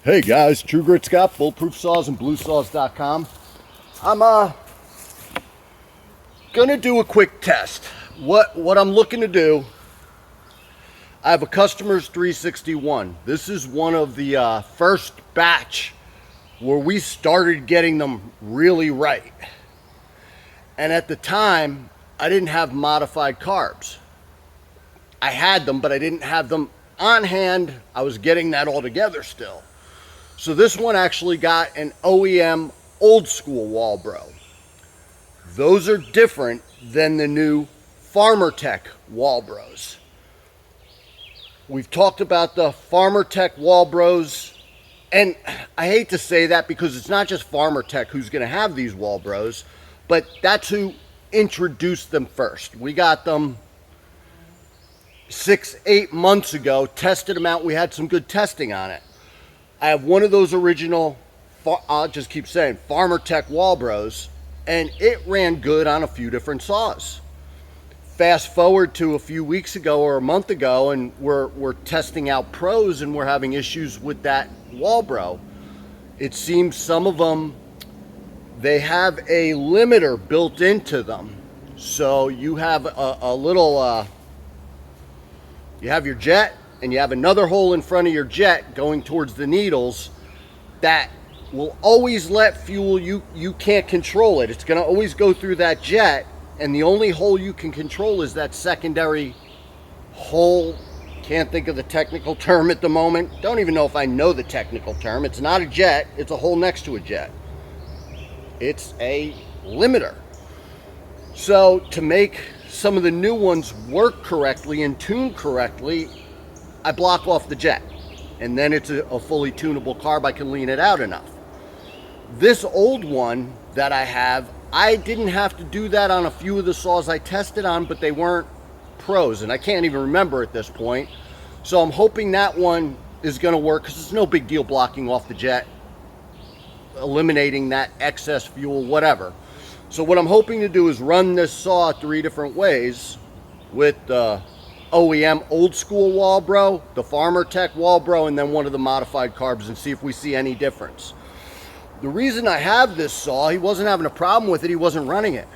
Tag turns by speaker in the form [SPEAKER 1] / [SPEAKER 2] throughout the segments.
[SPEAKER 1] Hey guys, True Grit Scott, Bulletproof Saws and BLUESAWS.com. I'm gonna do a quick test. What I'm looking to do, I have a customer's 361. This is one of the first batch where we started getting them really right. And at the time, I didn't have modified carbs. I had them, but I didn't have them on hand. I was getting that all together still. So this one actually got an OEM old school walbro. Those are different than the new Farmer Tech walbros. We've talked about the Farmer Tech walbros, and I hate to say that because it's not just Farmer Tech who's going to have these walbros, but that's who introduced them first. We got them 6-8 months ago, tested them out. We had some good testing on it. I have one of those original, I'll just keep saying, Farmer Tech walbros, and it ran good on a few different saws. Fast forward to a few weeks ago or a month ago, and we're testing out pros, and we're having issues with that walbro. It seems some of them, they have a limiter built into them. So you have a little, you have your jet, and you have another hole in front of your jet going towards the needles that will always let fuel, you can't control it. It's going to always go through that jet, and the only hole you can control is that secondary hole. Can't think of the technical term at the moment. Don't even know if I know the technical term. It's not a jet, it's a hole next to a jet. It's a limiter. So to make some of the new ones work correctly and tune correctly, I block off the jet, and then it's a fully tunable carb. I can lean it out enough. This old one that I have, I didn't have to do that on a few of the saws I tested on, but they weren't pros, and I can't even remember at this point. So I'm hoping that one is going to work, because it's no big deal blocking off the jet, eliminating that excess fuel, whatever. So what I'm hoping to do is run this saw 3 different ways with the OEM old school walbro, the Farmer Tech walbro, and then one of the modified carbs, and see if we see any difference. The reason I have this saw, he wasn't having a problem with it, he wasn't running it.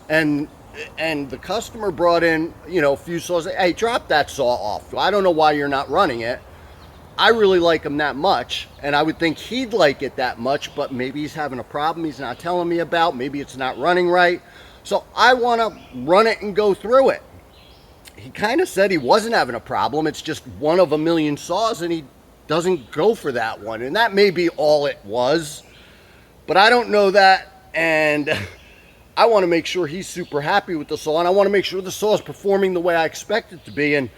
[SPEAKER 1] And the customer brought in, a few saws. Hey, drop that saw off. I don't know why you're not running it. I really like him that much, and I would think he'd like it that much, but maybe he's having a problem he's not telling me about. Maybe it's not running right. So I want to run it and go through it. He kind of said he wasn't having a problem. It's just one of a million saws, and he doesn't go for that one. And that may be all it was, but I don't know that. And I want to make sure he's super happy with the saw, and I want to make sure the saw is performing the way I expect it to be. And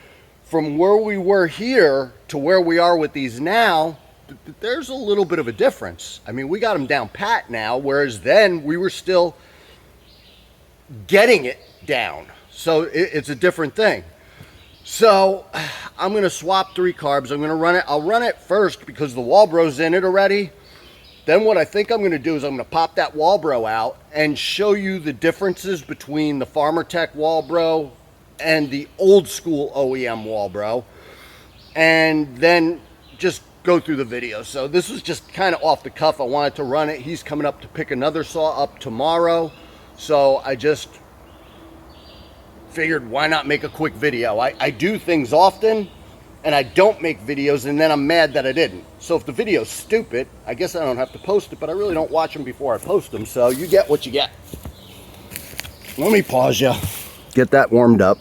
[SPEAKER 1] from where we were here to where we are with these now, there's a little bit of a difference. I mean, we got them down pat now, whereas then we were still getting it down. So it's a different thing. So I'm going to swap 3 carbs. I'm going to run it. I'll run it first because the walbro's in it already. Then what I think I'm going to do is I'm going to pop that walbro out and show you the differences between the Farmer Tech walbro and the old school OEM walbro, and then just go through the video. So this was just kind of off the cuff. I wanted to run it. He's coming up to pick another saw up tomorrow, so I just figured, why not make a quick video? I do things often, and I don't make videos, and then I'm mad that I didn't. So if the video's stupid, I guess I don't have to post it, but I really don't watch them before I post them, so you get what you get. Let me pause you. Get that warmed up.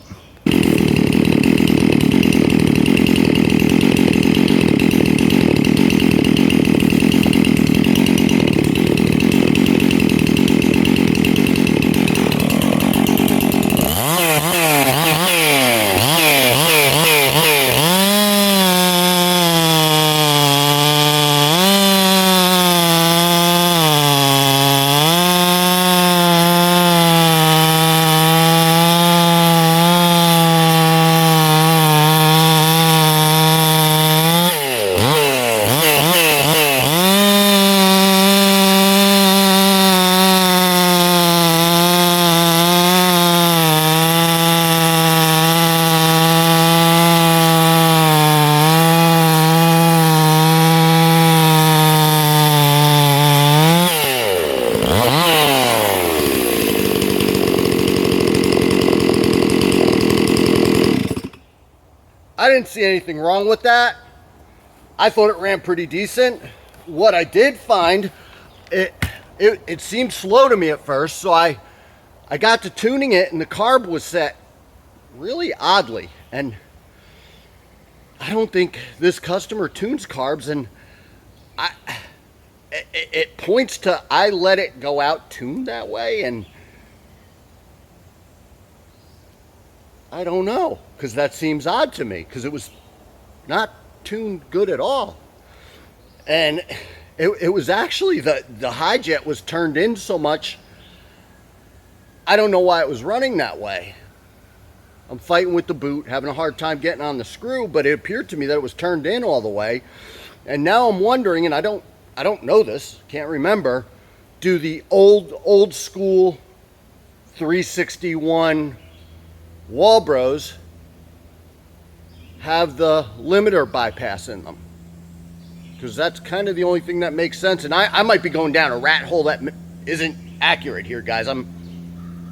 [SPEAKER 1] didn't see anything wrong with that. I thought it ran pretty decent. What I did find, it seemed slow to me at first, so I got to tuning it, and the carb was set really oddly. And I don't think this customer tunes carbs, and it points to I let it go out tuned that way, and I don't know, because that seems odd to me, because it was not tuned good at all. And it was actually the high jet was turned in so much, I don't know why it was running that way. I'm fighting with the boot, having a hard time getting on the screw, but it appeared to me that it was turned in all the way. And now I'm wondering, and I don't know this, can't remember, do the old school 361 Walbros have the limiter bypass in them? Because that's kind of the only thing that makes sense. And I might be going down a rat hole that isn't accurate here, guys. I'm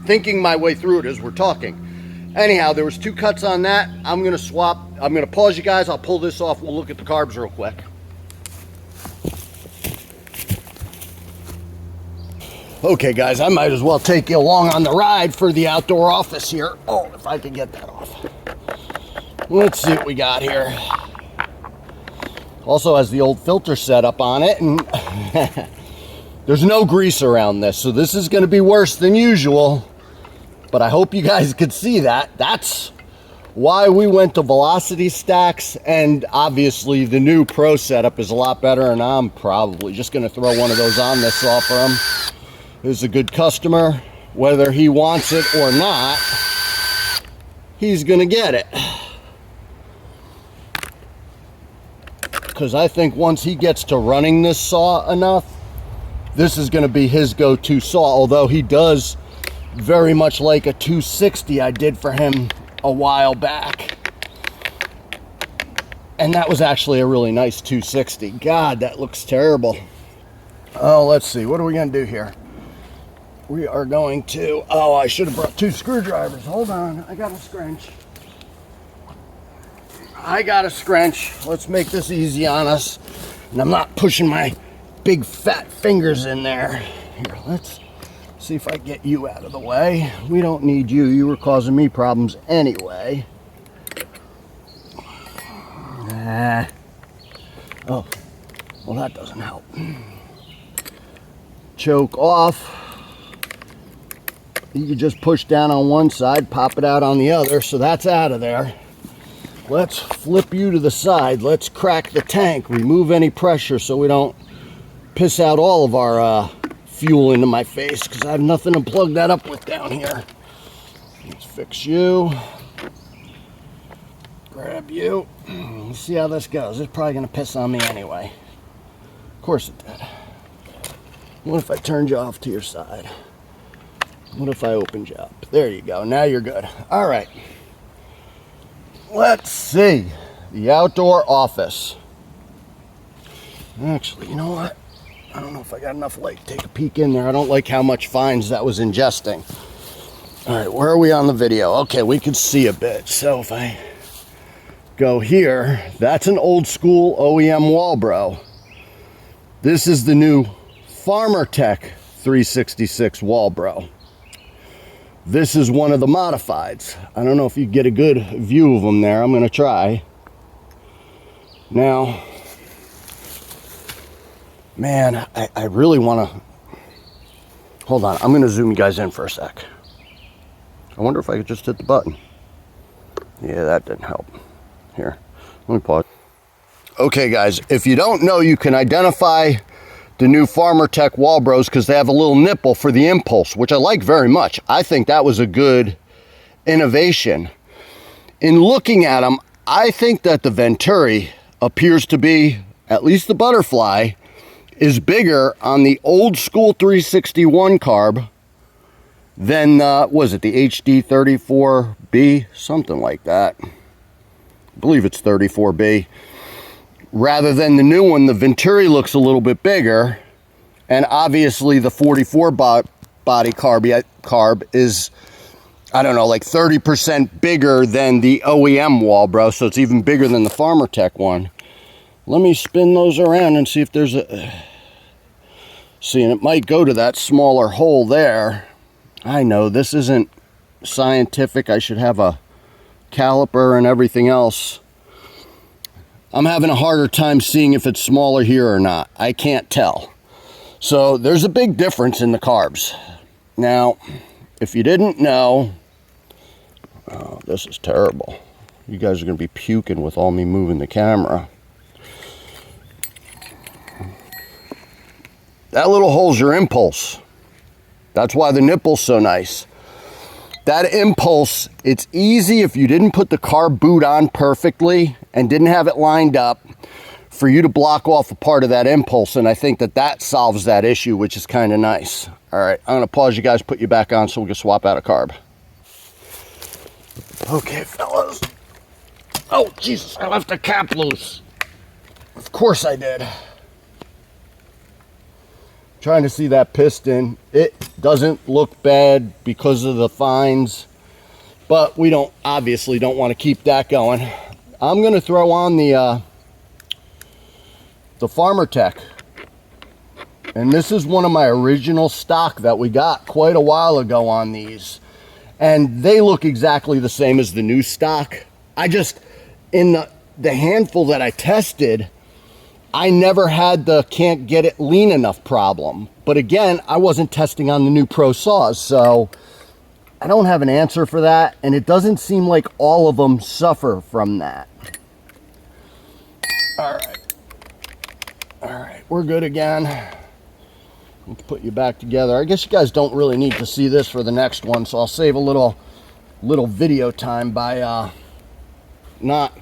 [SPEAKER 1] thinking my way through it as we're talking. Anyhow, there was 2 cuts on that. I'm going to swap. I'm going to pause you guys. I'll pull this off. We'll look at the carbs real quick. Okay, guys, I might as well take you along on the ride for the outdoor office here. Oh, if I can get that off. Let's see what we got here. Also has the old filter setup on it, and there's no grease around this, so this is going to be worse than usual. But I hope you guys could see that. That's why we went to Velocity Stacks, and obviously the new Pro setup is a lot better, and I'm probably just going to throw one of those on this off for him. He's a good customer. Whether he wants it or not, he's going to get it. Because I think once he gets to running this saw enough, this is going to be his go-to saw, although he does very much like a 260 I did for him a while back. And that was actually a really nice 260. God, that looks terrible. Oh, let's see. What are we going to do here? We are going to... Oh, I should have brought 2 screwdrivers. Hold on. I got a scrunch. Let's make this easy on us. And I'm not pushing my big fat fingers in there. Here, let's see if I can get you out of the way. We don't need you. You were causing me problems anyway. Oh, well, that doesn't help. Choke off. You can just push down on one side, pop it out on the other, so that's out of there. Let's flip you to the side. Let's crack the tank, remove any pressure so we don't piss out all of our fuel into my face, because I have nothing to plug that up with down here. Let's fix you. Grab you. Let's see how this goes. It's probably going to piss on me anyway. Of course it did. What if I turned you off to your side? What if I opened you up? There you go. Now you're good. All right. Let's see. The outdoor office. Actually, you know what? I don't know if I got enough light to take a peek in there. I don't like how much fines that was ingesting. All right, where are we on the video? Okay, we can see a bit. So if I go here, that's an old school OEM Walbro. This is the new Farmer Tech 366 Walbro. This is one of the modifieds. I don't know if you get a good view of them there. I'm going to try. Now, man, I really want to... Hold on, I'm going to zoom you guys in for a sec. I wonder if I could just hit the button. Yeah, that didn't help. Here, let me pause. Okay, guys, if you don't know, you can identify the new Farmer Tech Walbros because they have a little nipple for the impulse, which I like very much. I think that was a good innovation. In looking at them, I think that the Venturi appears to be, at least the butterfly, is bigger on the old school 361 carb than, was it the HD 34B? Something like that. I believe it's 34B. Rather than the new one, the Venturi looks a little bit bigger. And obviously the 44 body carb is I don't know, like 30% bigger than the OEM walbro, so it's even bigger than the FarmerTech one. Let me spin those around and see if there's a... See, and it might go to that smaller hole there. I know, this isn't scientific. I should have a caliper and everything else. I'm having a harder time seeing if it's smaller here or not. I can't tell. So there's a big difference in the carbs. Now, if you didn't know, oh, this is terrible. You guys are going to be puking with all me moving the camera. That little hole's your impulse. That's why the nipple's so nice. That impulse, it's easy if you didn't put the carb boot on perfectly and didn't have it lined up for you to block off a part of that impulse. And I think that that solves that issue, which is kind of nice. All right, I'm going to pause you guys, put you back on so we can swap out a carb. Okay, fellas. Oh, Jesus, I left the cap loose. Of course I did. Trying to see that piston. It doesn't look bad because of the fines, but we obviously don't want to keep that going. I'm going to throw on the FarmerTech, and this is one of my original stock that we got quite a while ago on these, and they look exactly the same as the new stock. I just, in the handful that I tested, I never had the can't get it lean enough problem. But again, I wasn't testing on the new BLUESAWS, so I don't have an answer for that, and it doesn't seem like all of them suffer from that. All right, we're good again. Let's put you back together. I guess you guys don't really need to see this for the next one, so I'll save a little video time by not...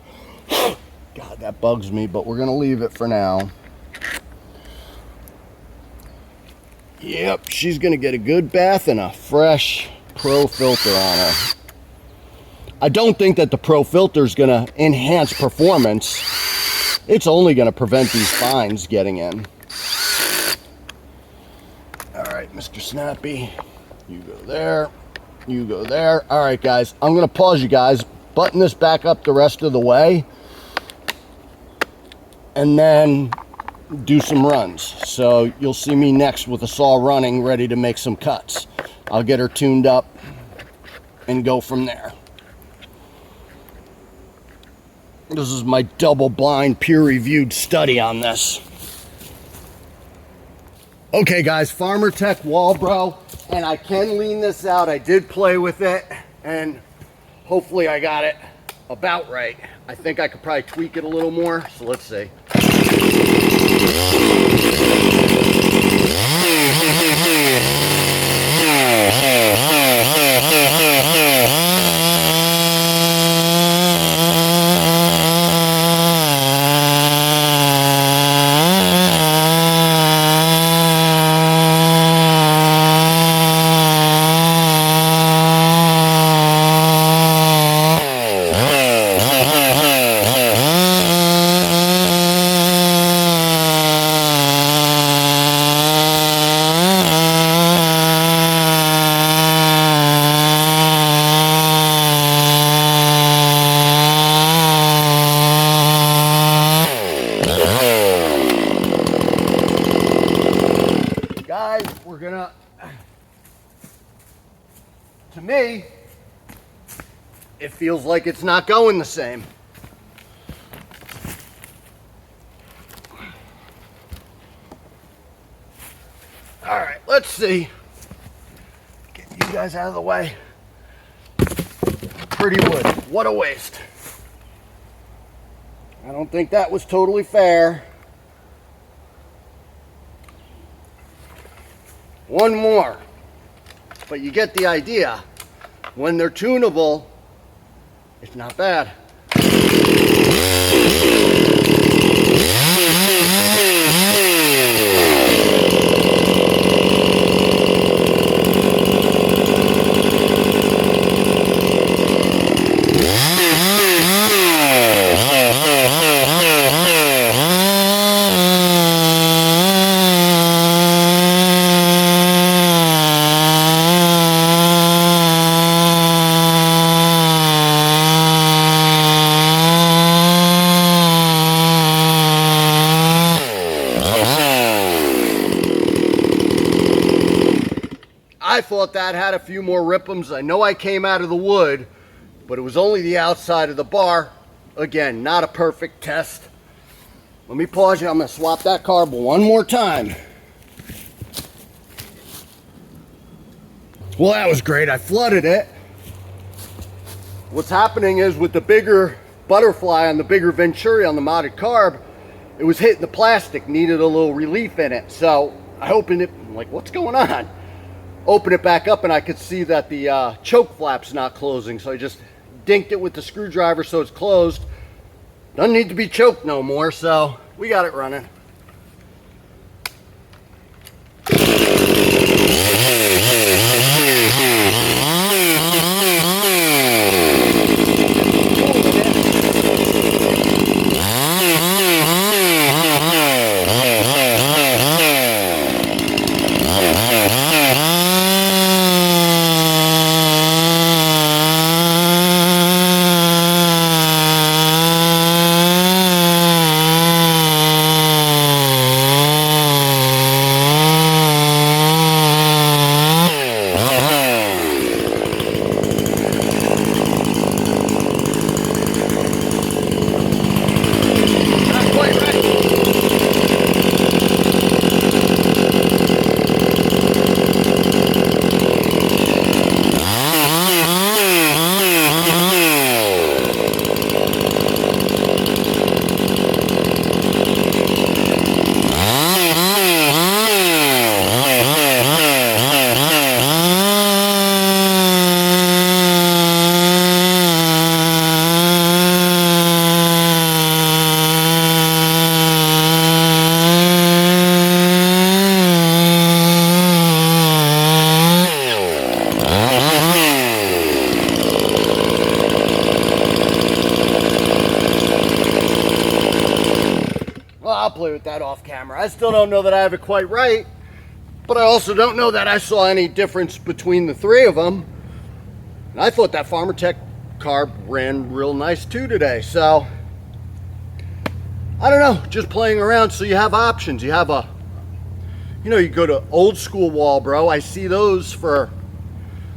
[SPEAKER 1] God, that bugs me, but we're going to leave it for now. Yep, she's going to get a good bath and a fresh Pro filter on her. I don't think that the Pro filter is going to enhance performance. It's only going to prevent these fines getting in. All right, Mr. Snappy, you go there, you go there. All right, guys, I'm going to pause you guys, button this back up the rest of the way, and then do some runs. So you'll see me next with a saw running, ready to make some cuts. I'll get her tuned up and go from there. This is my double-blind, peer-reviewed study on this. Okay, guys, FarmerTech walbro, and I can lean this out. I did play with it, and hopefully I got it about right. I think I could probably tweak it a little more, so let's see. Guys, we're gonna, to me, it feels like it's not going the same. All right, let's see. Get you guys out of the way. Pretty wood, what a waste. I don't think that was totally fair. One more, but you get the idea. When they're tunable, it's not bad. I thought that had a few more rip'ems. I know I came out of the wood, but it was only the outside of the bar. Again, not a perfect test. Let me pause you. I'm going to swap that carb one more time. Well, that was great. I flooded it. What's happening is with the bigger butterfly on the bigger Venturi on the modded carb, it was hitting the plastic, needed a little relief in it. So I opened it, I'm like, what's going on? Open it back up and I could see that the choke flap's not closing. So I just dinked it with the screwdriver so it's closed. Doesn't need to be choked no more, so we got it running. I'll play with that off camera. I still don't know that I have it quite right, but I also don't know that I saw any difference between the three of them. And I thought that Farmer Tech carb ran real nice too today. So I don't know, just playing around. So you have options. You have you go to old school Walbro. I see those for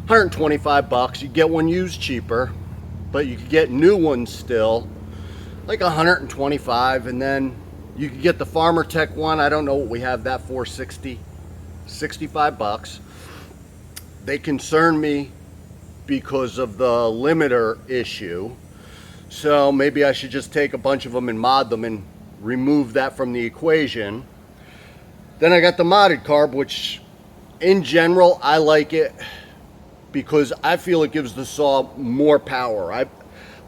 [SPEAKER 1] 125 bucks. You get one used cheaper, but you could get new ones still like 125. And then you could get the Farmer Tech one. I don't know what we have that for, 65 bucks. They concern me because of the limiter issue. So maybe I should just take a bunch of them and mod them and remove that from the equation. Then I got the modded carb, which in general, I like it because I feel it gives the saw more power.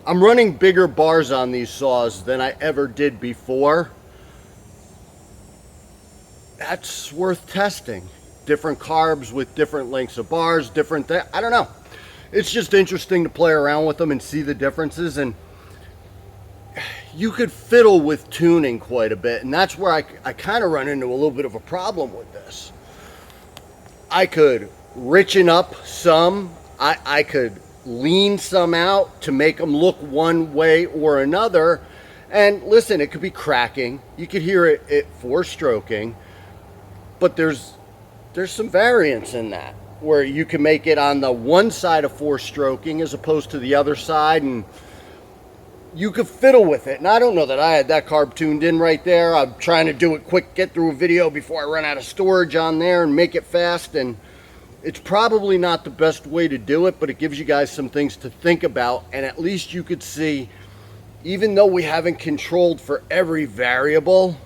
[SPEAKER 1] I'm running bigger bars on these saws than I ever did before. That's worth testing. Different carbs with different lengths of bars, different things. I don't know. It's just interesting to play around with them and see the differences. And you could fiddle with tuning quite a bit. And that's where I kind of run into a little bit of a problem with this. I could richen up some. I could lean some out to make them look one way or another. And listen, it could be cracking. You could hear it four-stroking. But there's some variance in that, where you can make it on the one side of four-stroking as opposed to the other side, and you could fiddle with it. And I don't know that I had that carb tuned in right there. I'm trying to do it quick, get through a video before I run out of storage on there and make it fast. And it's probably not the best way to do it, but it gives you guys some things to think about. And at least you could see, even though we haven't controlled for every variable,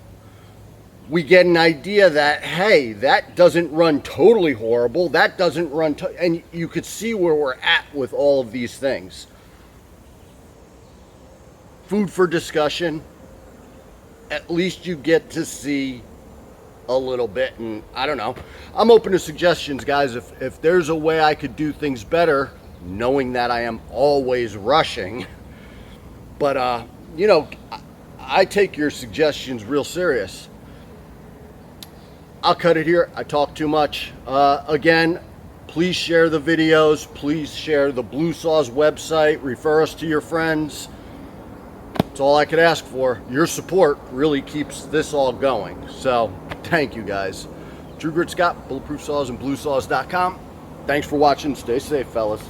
[SPEAKER 1] we get an idea that, hey, that doesn't run totally horrible. That doesn't run, and you could see where we're at with all of these things. Food for discussion. At least you get to see a little bit, and I don't know. I'm open to suggestions, guys. If there's a way I could do things better, knowing that I am always rushing. But, I take your suggestions real serious. I'll cut it here. I talk too much. Again, please share the videos. Please share the BLUESAWS website. Refer us to your friends. That's all I could ask for. Your support really keeps this all going. So, thank you guys. Drew Grit Scott, Bulletproof Saws and BLUESAWS.com. Thanks for watching. Stay safe, fellas.